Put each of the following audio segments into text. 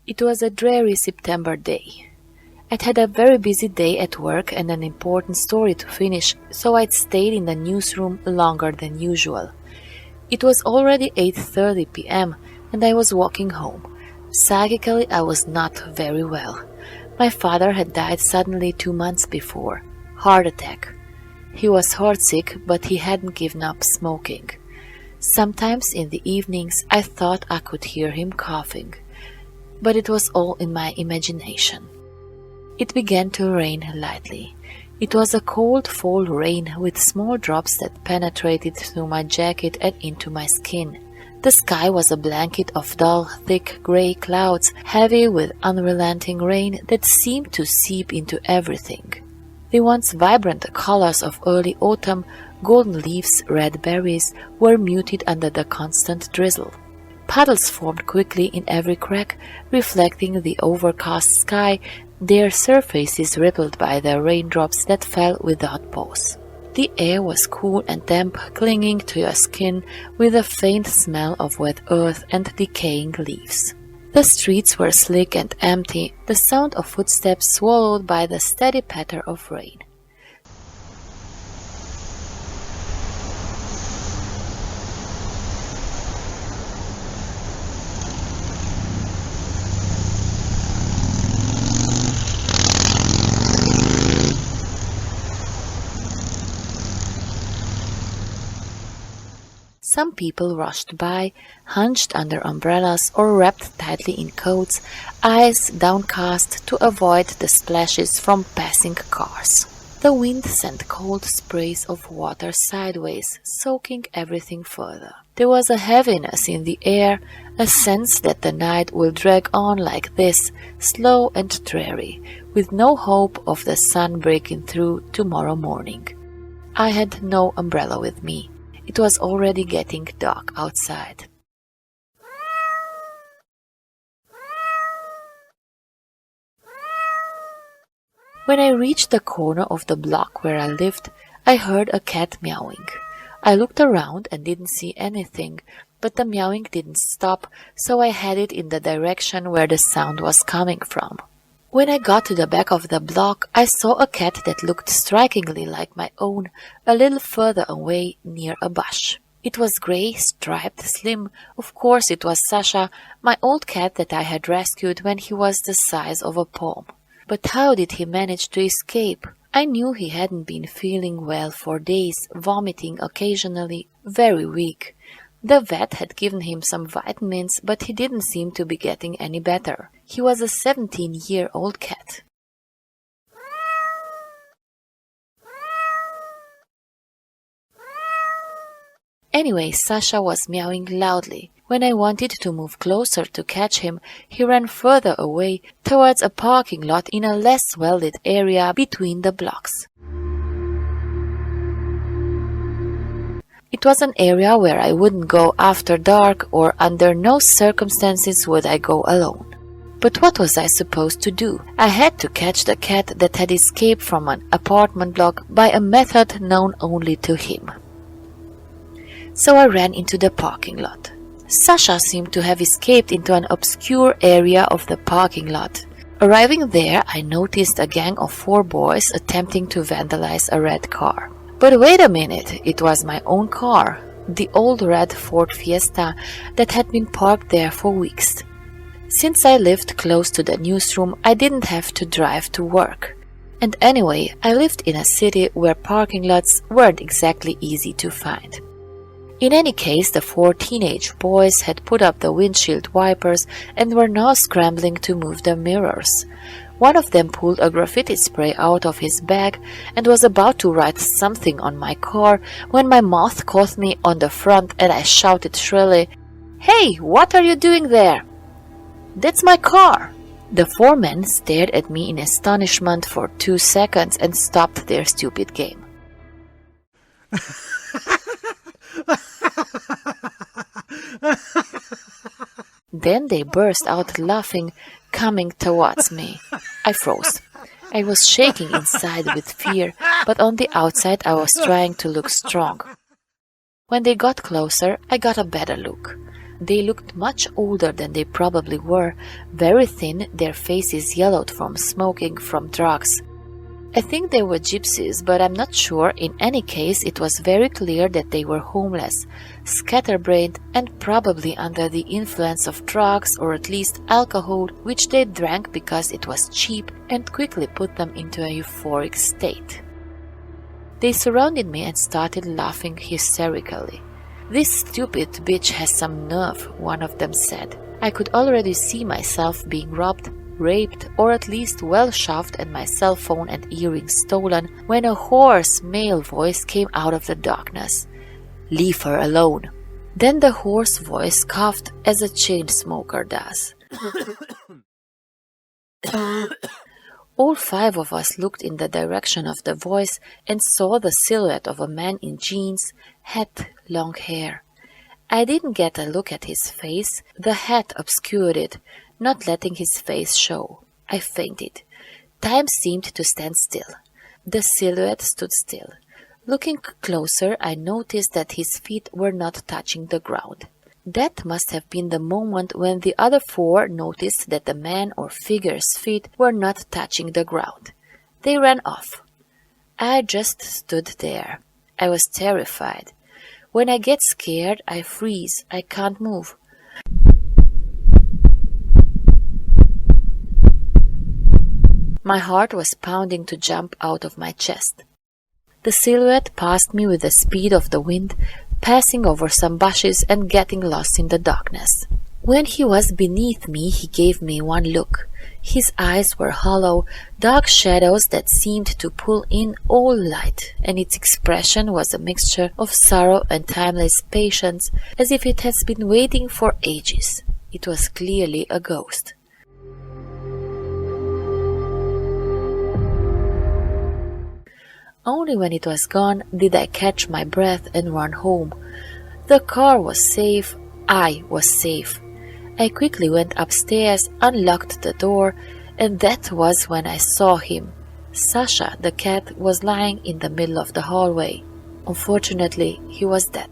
It was a dreary September day. I'd had a very busy day at work and an important story to finish, so I'd stayed in the newsroom longer than usual. It was already 8:30 p.m. and I was walking home. Psychically, I was not very well. My father had died suddenly 2 months before. Heart attack. He was heartsick, but he hadn't given up smoking. Sometimes in the evenings I thought I could hear him coughing, but it was all in my imagination. It began to rain lightly. It was a cold fall rain with small drops that penetrated through my jacket and into my skin. The sky was a blanket of dull, thick grey clouds, heavy with unrelenting rain that seemed to seep into everything. The once vibrant colors of early autumn, golden leaves, red berries, were muted under the constant drizzle. Puddles formed quickly in every crack, reflecting the overcast sky, their surfaces rippled by the raindrops that fell without pause. The air was cool and damp, clinging to your skin with a faint smell of wet earth and decaying leaves. The streets were slick and empty, the sound of footsteps swallowed by the steady patter of rain. Some people rushed by, hunched under umbrellas or wrapped tightly in coats, eyes downcast to avoid the splashes from passing cars. The wind sent cold sprays of water sideways, soaking everything further. There was a heaviness in the air, a sense that the night will drag on like this, slow and dreary, with no hope of the sun breaking through tomorrow morning. I had no umbrella with me. It was already getting dark outside. When I reached the corner of the block where I lived, I heard a cat meowing. I looked around and didn't see anything, but the meowing didn't stop, so I headed in the direction where the sound was coming from. When I got to the back of the block, I saw a cat that looked strikingly like my own, a little further away near a bush. It was grey, striped, slim. Of course it was Sasha, my old cat that I had rescued when he was the size of a palm. But how did he manage to escape? I knew he hadn't been feeling well for days, vomiting occasionally, very weak. The vet had given him some vitamins, but he didn't seem to be getting any better. He was a 17-year-old cat. Anyway, Sasha was meowing loudly. When I wanted to move closer to catch him, he ran further away towards a parking lot in a less well-lit area between the blocks. It was an area where I wouldn't go after dark, or under no circumstances would I go alone. But what was I supposed to do? I had to catch the cat that had escaped from an apartment block by a method known only to him. So I ran into the parking lot. Sasha seemed to have escaped into an obscure area of the parking lot. Arriving there, I noticed a gang of 4 boys attempting to vandalize a red car. But wait a minute, it was my own car, the old red Ford Fiesta that had been parked there for weeks. Since I lived close to the newsroom, I didn't have to drive to work. And anyway, I lived in a city where parking lots weren't exactly easy to find. In any case, the 4 teenage boys had put up the windshield wipers and were now scrambling to move the mirrors. One of them pulled a graffiti spray out of his bag and was about to write something on my car when my mouth caught me on the front and I shouted shrilly, "Hey, what are you doing there?" "That's my car!" The 4 men stared at me in astonishment for 2 seconds and stopped their stupid game. Then they burst out laughing, coming towards me. I froze. I was shaking inside with fear, but on the outside I was trying to look strong. When they got closer, I got a better look. They looked much older than they probably were, very thin, their faces yellowed from smoking, from drugs. I think they were gypsies, but I'm not sure. In any case, it was very clear that they were homeless, scatterbrained, and probably under the influence of drugs or at least alcohol, which they drank because it was cheap and quickly put them into a euphoric state. They surrounded me and started laughing hysterically. "This stupid bitch has some nerve," one of them said. I could already see myself being robbed, raped, or at least well shoved and my cell phone and earrings stolen when a hoarse male voice came out of the darkness. "Leave her alone." Then the hoarse voice coughed as a chain smoker does. All 5 of us looked in the direction of the voice and saw the silhouette of a man in jeans, hat, long hair. I didn't get a look at his face. The hat obscured it, not letting his face show. I fainted. Time seemed to stand still. The silhouette stood still. Looking closer, I noticed that his feet were not touching the ground. That must have been the moment when the other 4 noticed that the man or figure's feet were not touching the ground. They ran off. I just stood there. I was terrified. When I get scared, I freeze. I can't move. My heart was pounding to jump out of my chest. The silhouette passed me with the speed of the wind, passing over some bushes and getting lost in the darkness. When he was beneath me, he gave me one look. His eyes were hollow, dark shadows that seemed to pull in all light, and its expression was a mixture of sorrow and timeless patience, as if it had been waiting for ages. It was clearly a ghost. Only when it was gone did I catch my breath and run home. The car was safe. I was safe. I quickly went upstairs, unlocked the door, and that was when I saw him. Sasha, the cat, was lying in the middle of the hallway. Unfortunately, he was dead.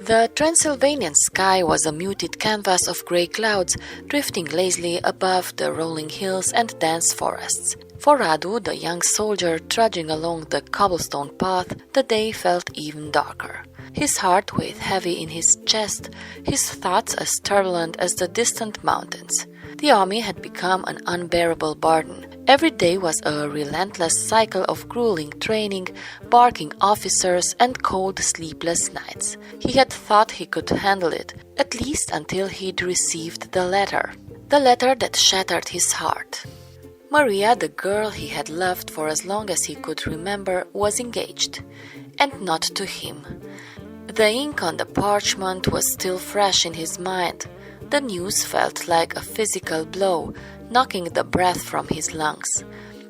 The Transylvanian sky was a muted canvas of grey clouds drifting lazily above the rolling hills and dense forests. For Radu, the young soldier trudging along the cobblestone path, the day felt even darker. His heart weighed heavy in his chest, his thoughts as turbulent as the distant mountains. The army had become an unbearable burden. Every day was a relentless cycle of grueling training, barking officers, and cold, sleepless nights. He had thought he could handle it, at least until he'd received the letter that shattered his heart. Maria, the girl he had loved for as long as he could remember, was engaged, and not to him. The ink on the parchment was still fresh in his mind. The news felt like a physical blow, knocking the breath from his lungs.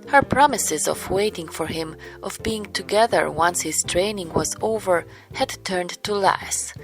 Her promises of waiting for him, of being together once his training was over, had turned to lies.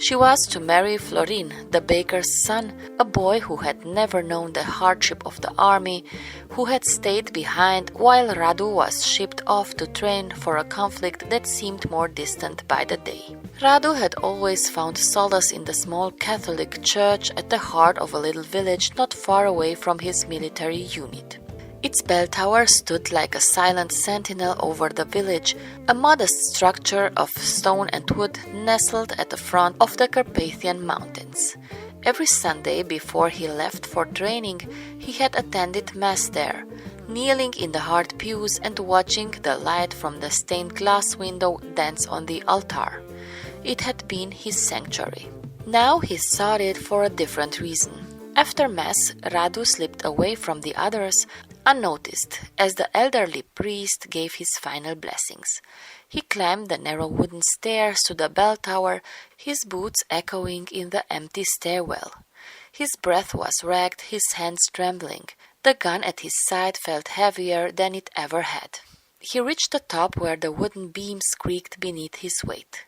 She was to marry Florin, the baker's son, a boy who had never known the hardship of the army, who had stayed behind while Radu was shipped off to train for a conflict that seemed more distant by the day. Radu had always found solace in the small Catholic church at the heart of a little village not far away from his military unit. Its bell tower stood like a silent sentinel over the village, a modest structure of stone and wood nestled at the front of the Carpathian Mountains. Every Sunday before he left for training, he had attended Mass there, kneeling in the hard pews and watching the light from the stained glass window dance on the altar. It had been his sanctuary. Now he sought it for a different reason. After Mass, Radu slipped away from the others unnoticed as the elderly priest gave his final blessings. He climbed the narrow wooden stairs to the bell tower, his boots echoing in the empty stairwell. His breath was ragged, his hands trembling. The gun at his side felt heavier than it ever had. He reached the top where the wooden beams creaked beneath his weight.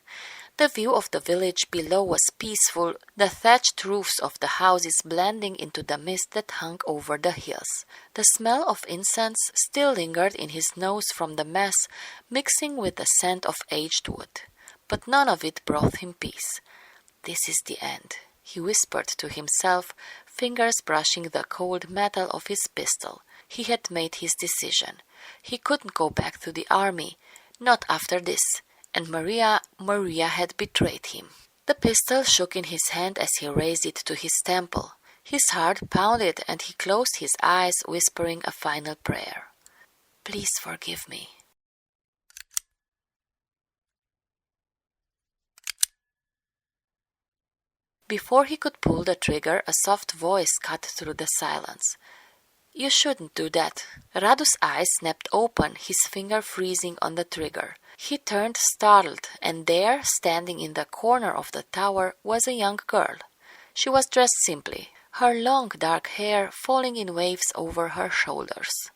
The view of the village below was peaceful, the thatched roofs of the houses blending into the mist that hung over the hills. The smell of incense still lingered in his nose from the Mass, mixing with the scent of aged wood. But none of it brought him peace. "This is the end," he whispered to himself, fingers brushing the cold metal of his pistol. He had made his decision. He couldn't go back to the army, not after this. And Maria had betrayed him. The pistol shook in his hand as he raised it to his temple. His heart pounded and he closed his eyes, whispering a final prayer. "Please forgive me." Before he could pull the trigger, a soft voice cut through the silence. "You shouldn't do that." Radu's eyes snapped open, his finger freezing on the trigger. He turned startled, and there, standing in the corner of the tower, was a young girl. She was dressed simply, her long dark hair falling in waves over her shoulders.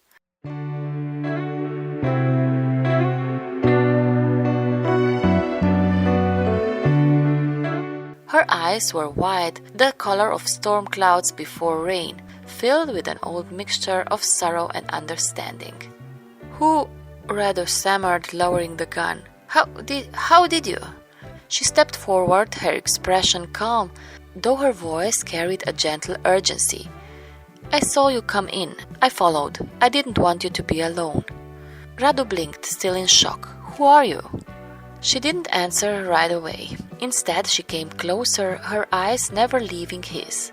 Her eyes were wide, the color of storm clouds before rain, filled with an old mixture of sorrow and understanding. "Who?" Radu stammered, lowering the gun. How did you?" She stepped forward, her expression calm, though her voice carried a gentle urgency. "I saw you come in. I followed. I didn't want you to be alone." Radu blinked, still in shock. "Who are you?" She didn't answer right away. Instead, she came closer, her eyes never leaving his.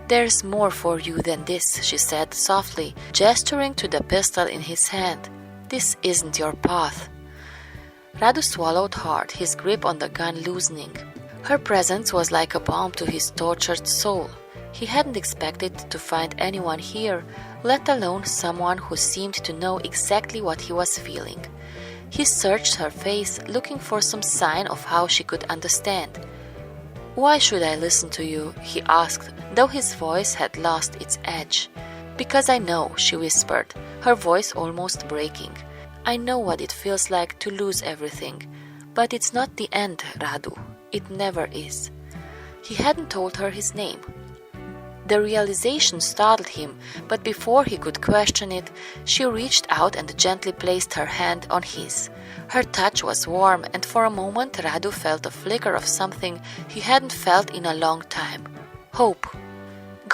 "There's more for you than this," she said softly, gesturing to the pistol in his hand. "This isn't your path." Radu swallowed hard, his grip on the gun loosening. Her presence was like a balm to his tortured soul. He hadn't expected to find anyone here, let alone someone who seemed to know exactly what he was feeling. He searched her face, looking for some sign of how she could understand. "Why should I listen to you?" he asked, though his voice had lost its edge. "Because I know," she whispered, her voice almost breaking. "I know what it feels like to lose everything. But it's not the end, Radu. It never is." He hadn't told her his name. The realization startled him, but before he could question it, she reached out and gently placed her hand on his. Her touch was warm, and for a moment Radu felt a flicker of something he hadn't felt in a long time. Hope.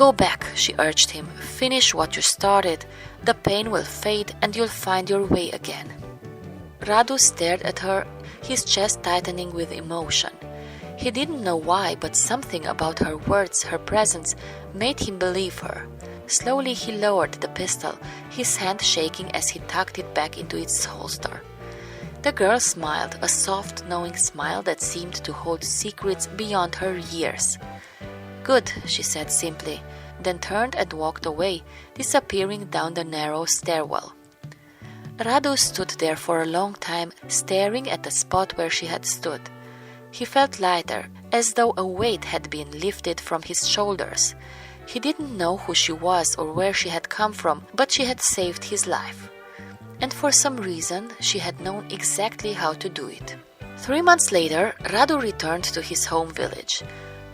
"Go back," she urged him. "Finish what you started. The pain will fade and you'll find your way again." Radu stared at her, his chest tightening with emotion. He didn't know why, but something about her words, her presence, made him believe her. Slowly he lowered the pistol, his hand shaking as he tucked it back into its holster. The girl smiled, a soft, knowing smile that seemed to hold secrets beyond her years. "Good," she said simply, then turned and walked away, disappearing down the narrow stairwell. Radu stood there for a long time, staring at the spot where she had stood. He felt lighter, as though a weight had been lifted from his shoulders. He didn't know who she was or where she had come from, but she had saved his life. And for some reason, she had known exactly how to do it. 3 months later, Radu returned to his home village.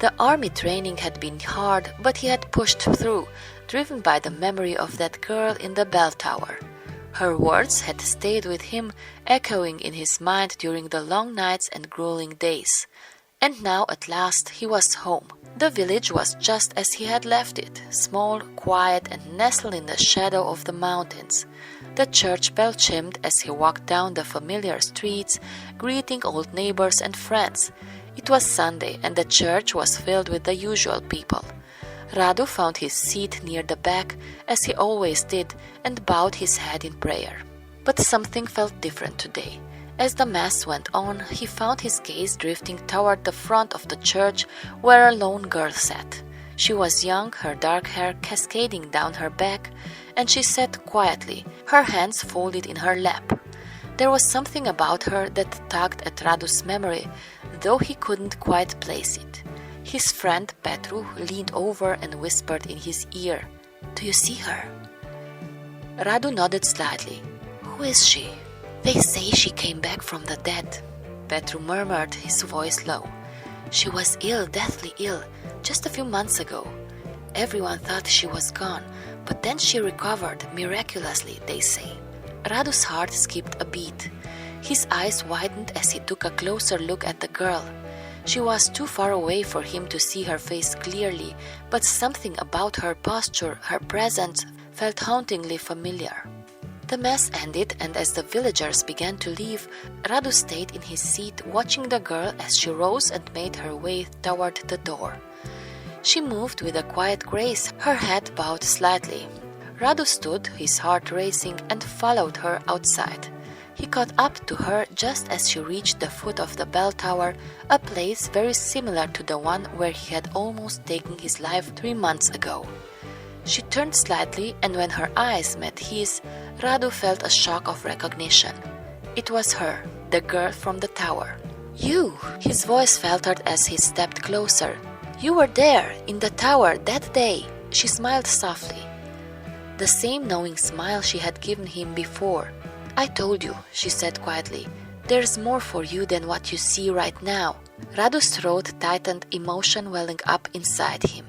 The army training had been hard, but he had pushed through, driven by the memory of that girl in the bell tower. Her words had stayed with him, echoing in his mind during the long nights and grueling days. And now, at last, he was home. The village was just as he had left it, small, quiet, and nestled in the shadow of the mountains. The church bell chimed as he walked down the familiar streets, greeting old neighbors and friends. It was Sunday, and the church was filled with the usual people. Radu found his seat near the back, as he always did, and bowed his head in prayer. But something felt different today. As the Mass went on, he found his gaze drifting toward the front of the church where a lone girl sat. She was young, her dark hair cascading down her back, and she sat quietly, her hands folded in her lap. There was something about her that tugged at Radu's memory, though he couldn't quite place it. His friend Petru leaned over and whispered in his ear, "Do you see her?" Radu nodded slightly. "Who is she?" "They say she came back from the dead," Petru murmured, his voice low. "She was ill, deathly ill, just a few months ago. Everyone thought she was gone, but then she recovered, miraculously, they say." Radu's heart skipped a beat. His eyes widened as he took a closer look at the girl. She was too far away for him to see her face clearly, but something about her posture, her presence, felt hauntingly familiar. The mass ended, and as the villagers began to leave, Radu stayed in his seat watching the girl as she rose and made her way toward the door. She moved with a quiet grace, her head bowed slightly. Radu stood, his heart racing, and followed her outside. He caught up to her just as she reached the foot of the bell tower, a place very similar to the one where he had almost taken his life 3 months ago. She turned slightly, and when her eyes met his, Radu felt a shock of recognition. It was her, the girl from the tower. "You!" His voice faltered as he stepped closer. "You were there, in the tower, that day." She smiled softly. The same knowing smile she had given him before. "I told you," she said quietly. "There's more for you than what you see right now." Radu's throat tightened, emotion welling up inside him.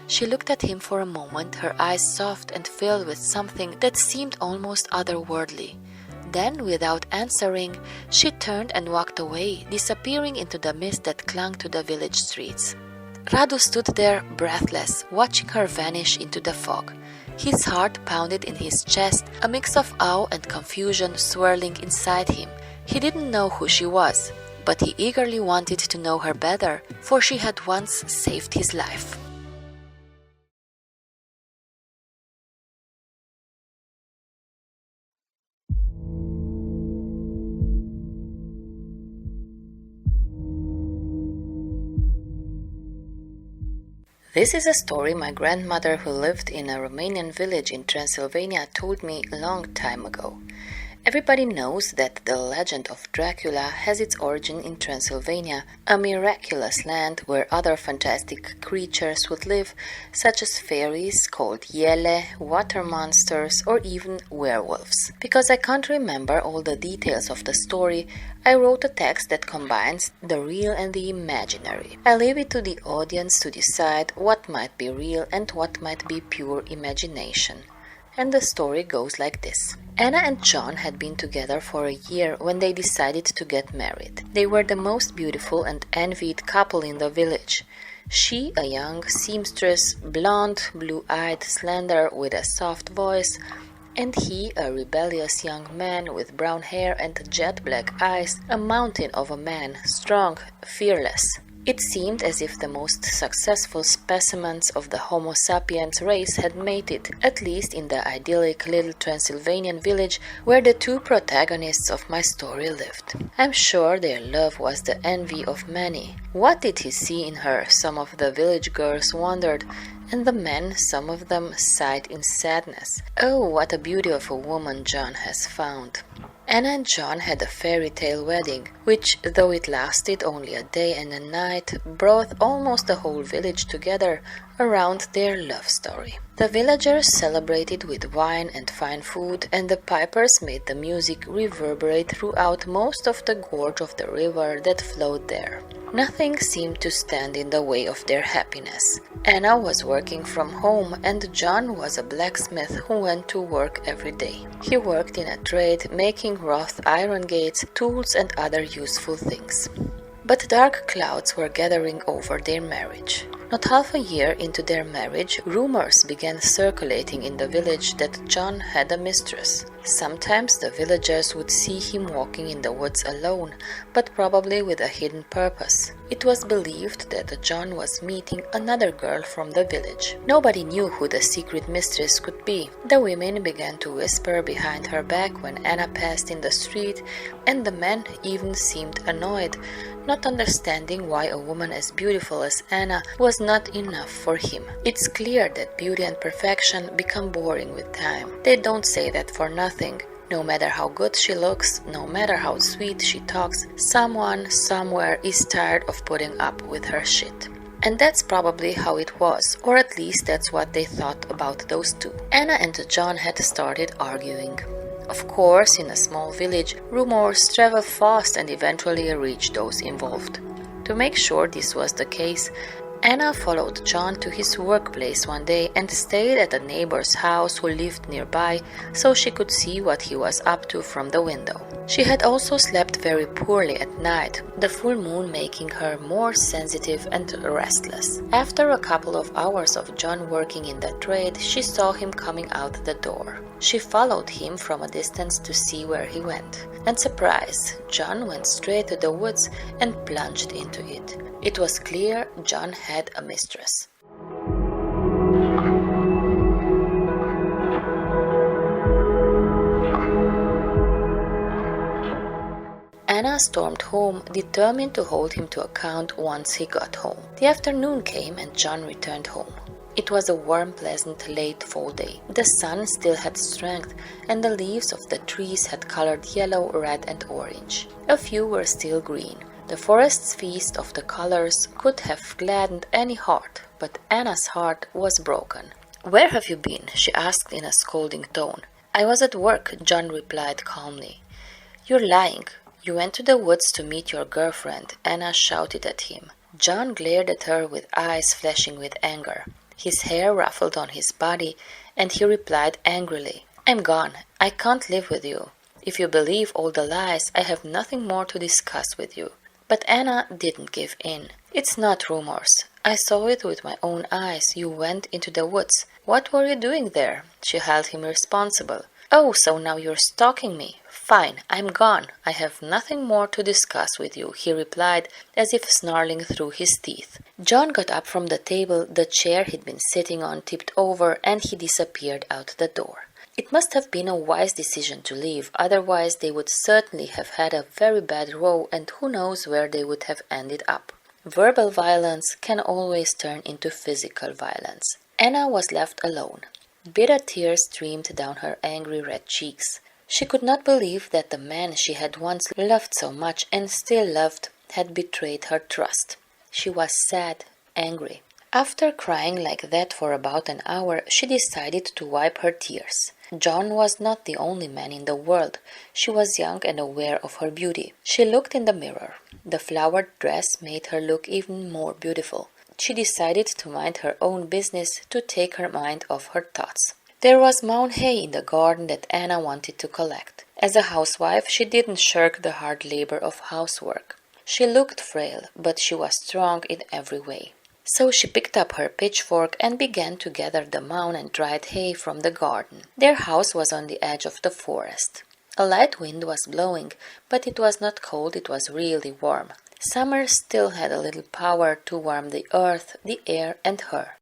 She looked at him for a moment, her eyes soft and filled with something that seemed almost otherworldly. Then, without answering, she turned and walked away, disappearing into the mist that clung to the village streets. Radu stood there, breathless, watching her vanish into the fog. His heart pounded in his chest, a mix of awe and confusion swirling inside him. He didn't know who she was, but he eagerly wanted to know her better, for she had once saved his life. This is a story my grandmother, who lived in a Romanian village in Transylvania, told me a long time ago. Everybody knows that the legend of Dracula has its origin in Transylvania, a miraculous land where other fantastic creatures would live, such as fairies called Iele, water monsters, or even werewolves. Because I can't remember all the details of the story, I wrote a text that combines the real and the imaginary. I leave it to the audience to decide what might be real and what might be pure imagination. And the story goes like this. Anna and John had been together for a year when they decided to get married. They were the most beautiful and envied couple in the village. She, a young seamstress, blonde, blue-eyed, slender, with a soft voice, and he, a rebellious young man with brown hair and jet-black eyes, a mountain of a man, strong, fearless. It seemed as if the most successful specimens of the Homo sapiens race had mated, at least in the idyllic little Transylvanian village where the two protagonists of my story lived. I'm sure their love was the envy of many. What did he see in her? Some of the village girls wondered, and the men, some of them, sighed in sadness. Oh, what a beauty of a woman John has found. Anna and John had a fairy tale wedding, which, though it lasted only a day and a night, brought almost the whole village together around their love story. The villagers celebrated with wine and fine food, and the pipers made the music reverberate throughout most of the gorge of the river that flowed there. Nothing seemed to stand in the way of their happiness. Anna was working from home, and John was a blacksmith who went to work every day. He worked in a trade, making wrought iron gates, tools, and other useful things. But dark clouds were gathering over their marriage. Not half a year into their marriage, rumors began circulating in the village that John had a mistress. Sometimes the villagers would see him walking in the woods alone, but probably with a hidden purpose. It was believed that John was meeting another girl from the village. Nobody knew who the secret mistress could be. The women began to whisper behind her back when Anna passed in the street, and the men even seemed annoyed, not understanding why a woman as beautiful as Anna was not enough for him. It's clear that beauty and perfection become boring with time. They don't say that for nothing. No matter how good she looks, no matter how sweet she talks, someone somewhere is tired of putting up with her shit. And that's probably how it was, or at least that's what they thought about those two. Anna and John had started arguing. Of course, in a small village, rumors travel fast and eventually reach those involved. To make sure this was the case, Anna followed John to his workplace one day and stayed at a neighbor's house who lived nearby so she could see what he was up to from the window. She had also slept very poorly at night, the full moon making her more sensitive and restless. After a couple of hours of John working in the trade, she saw him coming out the door. She followed him from a distance to see where he went. And surprise, John went straight to the woods and plunged into it. It was clear John had a mistress. Anna stormed home, determined to hold him to account once he got home. The afternoon came and John returned home. It was a warm, pleasant, late fall day. The sun still had strength, and the leaves of the trees had colored yellow, red, and orange. A few were still green. The forest's feast of the colors could have gladdened any heart, but Anna's heart was broken. "Where have you been?" she asked in a scolding tone. "I was at work," John replied calmly. "You're lying. You went to the woods to meet your girlfriend," Anna shouted at him. John glared at her with eyes flashing with anger. His hair ruffled on his body, and he replied angrily, "I'm gone. I can't live with you. If you believe all the lies, I have nothing more to discuss with you." But Anna didn't give in. "It's not rumors. I saw it with my own eyes. You went into the woods. What were you doing there?" She held him responsible. "Oh, so now you're stalking me. Fine, I'm gone. I have nothing more to discuss with you," he replied, as if snarling through his teeth. John got up from the table, the chair he'd been sitting on tipped over, and he disappeared out the door. It must have been a wise decision to leave, otherwise they would certainly have had a very bad row, and who knows where they would have ended up. Verbal violence can always turn into physical violence. Anna was left alone. Bitter tears streamed down her angry red cheeks. She could not believe that the man she had once loved so much and still loved had betrayed her trust. She was sad, angry. After crying like that for about an hour, she decided to wipe her tears. John was not the only man in the world. She was young and aware of her beauty. She looked in the mirror. The flowered dress made her look even more beautiful. She decided to mind her own business, to take her mind off her thoughts. There was mown hay in the garden that Anna wanted to collect. As a housewife, she didn't shirk the hard labor of housework. She looked frail, but she was strong in every way. So she picked up her pitchfork and began to gather the mown and dried hay from the garden. Their house was on the edge of the forest. A light wind was blowing, but it was not cold, it was really warm. Summer still had a little power to warm the earth, the air, and her.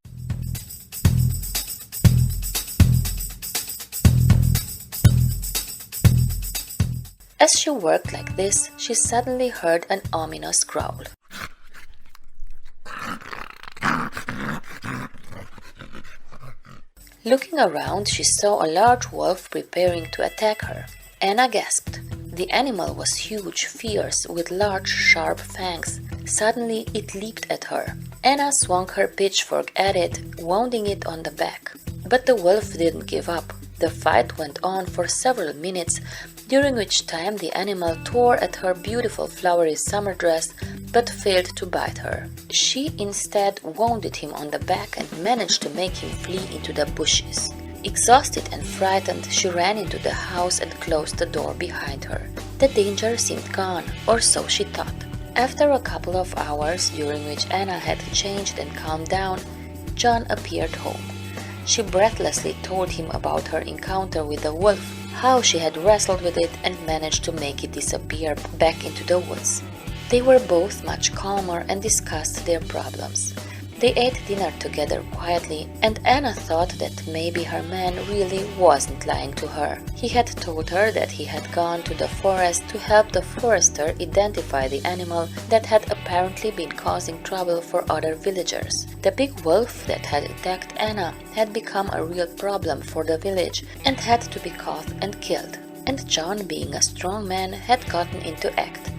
As she worked like this, she suddenly heard an ominous growl. Looking around, she saw a large wolf preparing to attack her. Anna gasped. The animal was huge, fierce, with large, sharp fangs. Suddenly, it leaped at her. Anna swung her pitchfork at it, wounding it on the back. But the wolf didn't give up. The fight went on for several minutes, during which time the animal tore at her beautiful flowery summer dress, but failed to bite her. She instead wounded him on the back and managed to make him flee into the bushes. Exhausted and frightened, she ran into the house and closed the door behind her. The danger seemed gone, or so she thought. After a couple of hours, during which Anna had changed and calmed down, John appeared home. She breathlessly told him about her encounter with the wolf, how she had wrestled with it and managed to make it disappear back into the woods. They were both much calmer and discussed their problems. They ate dinner together quietly, and Anna thought that maybe her man really wasn't lying to her. He had told her that he had gone to the forest to help the forester identify the animal that had apparently been causing trouble for other villagers. The big wolf that had attacked Anna had become a real problem for the village and had to be caught and killed. And John, being a strong man, had gotten into act.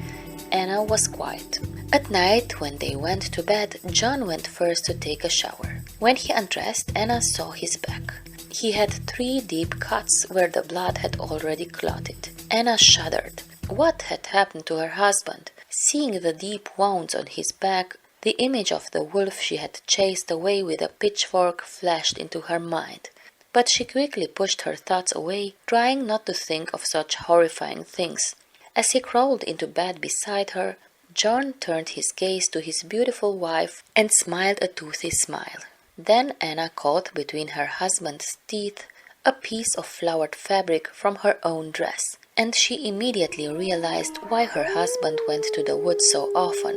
Anna was quiet. At night, when they went to bed, John went first to take a shower. When he undressed, Anna saw his back. He had 3 deep cuts where the blood had already clotted. Anna shuddered. What had happened to her husband? Seeing the deep wounds on his back, the image of the wolf she had chased away with a pitchfork flashed into her mind. But she quickly pushed her thoughts away, trying not to think of such horrifying things. As he crawled into bed beside her, John turned his gaze to his beautiful wife and smiled a toothy smile. Then Anna caught between her husband's teeth a piece of flowered fabric from her own dress, and she immediately realized why her husband went to the woods so often.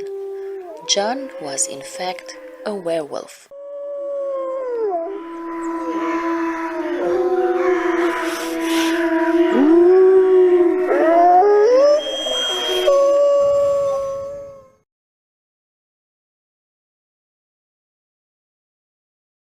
John was in fact a werewolf.